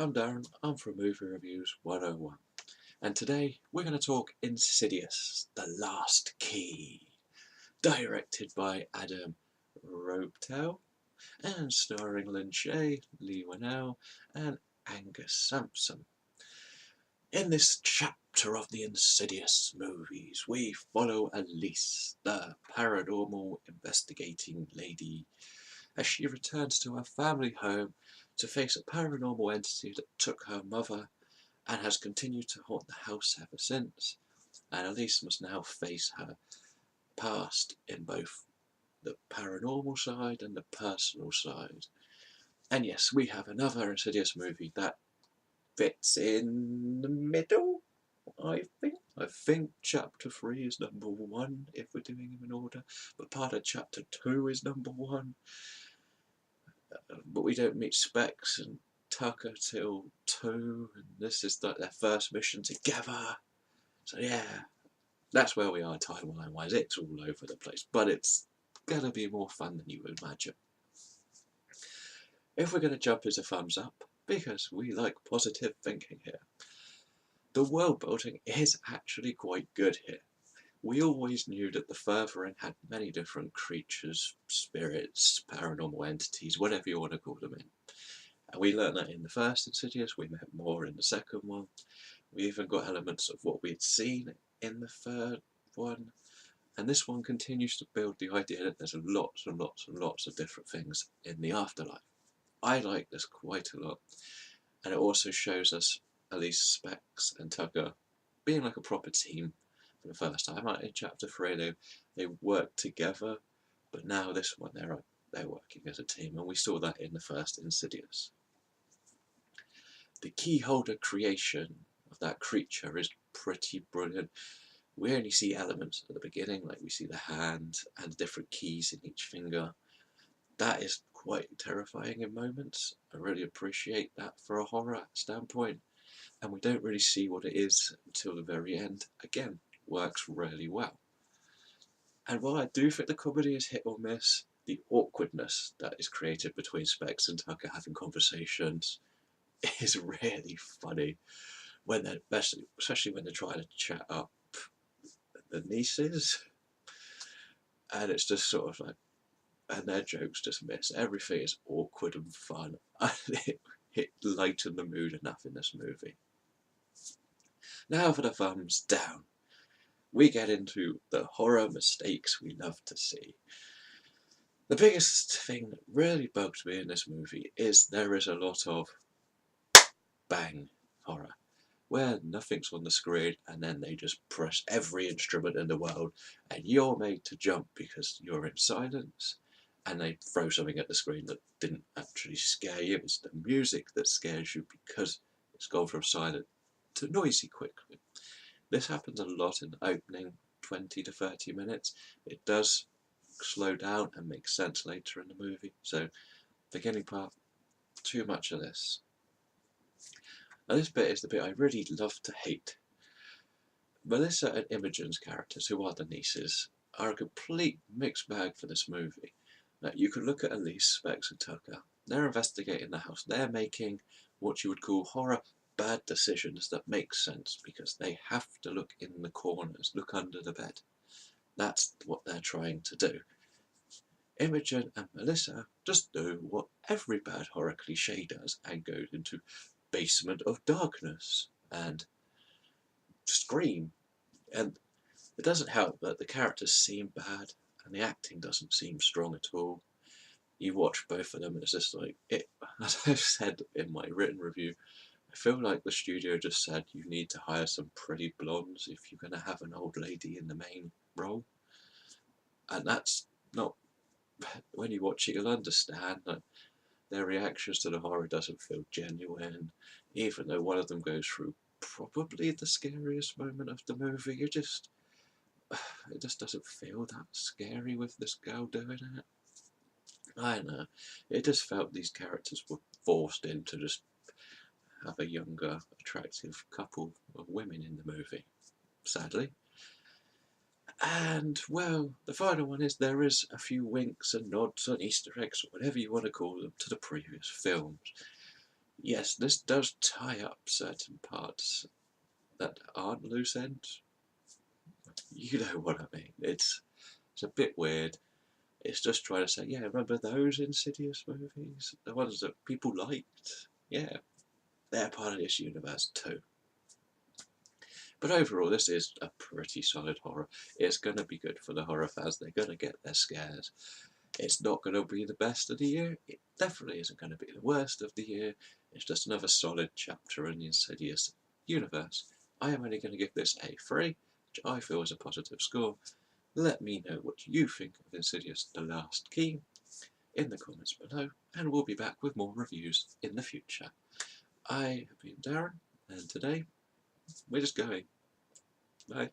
I'm Darren, I'm from Movie Reviews 101, and today we're going to talk Insidious, The Last Key, directed by Adam Robitel and starring Lynn Shay, Lee Winnell and Angus Sampson. In this chapter of the Insidious movies, we follow Elise, the paranormal investigating lady, as she returns to her family home to face a paranormal entity that took her mother and has continued to haunt the house ever since. And Elise must now face her past in both the paranormal side and the personal side. And yes, we have another Insidious movie that fits in the middle, I think. I think chapter 3 is number 1 if we're doing them in order, but part of chapter 2 is number 1. But we don't meet Specs and Tucker till 2, and this is like their first mission together. So yeah, that's where we are timeline wise. It's all over the place, but it's gonna be more fun than you would imagine. If we're gonna jump into thumbs up, because we like positive thinking here, the world building is actually quite good here. We always knew that the Furthering had many different creatures, spirits, paranormal entities, whatever you want to call them in. And we learned that in the first Insidious, we met more in the second one. We even got elements of what we'd seen in the third one. And this one continues to build the idea that there's lots and lots and lots of different things in the afterlife. I like this quite a lot. And it also shows us Elise, Specs and Tucker being like a proper team for the first time. Like in chapter 3 they work together, but now this one they're working as a team, and we saw that in the first Insidious. The keyholder creation of that creature is pretty brilliant. We only see elements at the beginning, like we see the hand and different keys in each finger. That is quite terrifying in moments. I really appreciate that for a horror standpoint. And we don't really see what it is until the very end. Again, works really well. And while I do think the comedy is hit or miss, the awkwardness that is created between Specs and Tucker having conversations is really funny. When they're, especially when they're trying to chat up the nieces, and it's just sort of like, and their jokes just miss. Everything is awkward and fun, and it lightened the mood enough in this movie. Now for the thumbs down. We get into the horror mistakes we love to see. The biggest thing that really bugged me in this movie is there is a lot of bang horror, where nothing's on the screen and then they just press every instrument in the world and you're made to jump because you're in silence, and they throw something at the screen that didn't actually scare you. It's the music that scares you because it's gone from silent to noisy quickly. This happens a lot in the opening 20 to 30 minutes. It does slow down and make sense later in the movie. So, beginning part, too much of this. Now this bit is the bit I really love to hate. Melissa and Imogen's characters, who are the nieces, are a complete mixed bag for this movie. Now you could look at Elise, Specs and Tucker. They're investigating the house. They're making what you would call horror bad decisions that make sense because they have to look in the corners, look under the bed. That's what they're trying to do. Imogen and Melissa just do what every bad horror cliche does and go into basement of darkness and scream. And it doesn't help that the characters seem bad and the acting doesn't seem strong at all. You watch both of them and it's just like, as I've said in my written review, I feel like the studio just said you need to hire some pretty blondes if you're going to have an old lady in the main role. And that's not, when you watch it you'll understand that their reactions to the horror doesn't feel genuine, even though one of them goes through probably the scariest moment of the movie. It just doesn't feel that scary with this girl doing it. I don't know, it just felt these characters were forced in to just have a younger, attractive couple of women in the movie, sadly. And, well, the final one is there is a few winks and nods and Easter eggs, or whatever you want to call them, to the previous films. Yes, this does tie up certain parts that aren't loose ends. You know what I mean. It's a bit weird. It's just trying to say, yeah, remember those Insidious movies? The ones that people liked? Yeah, they're part of this universe too. But overall, this is a pretty solid horror. It's going to be good for the horror fans. They're going to get their scares. It's not going to be the best of the year. It definitely isn't going to be the worst of the year. It's just another solid chapter in the Insidious universe. I am only going to give this a 3, which I feel is a positive score. Let me know what you think of Insidious The Last Key in the comments below, and we'll be back with more reviews in the future. I have been Darren, and today we're just going. Bye.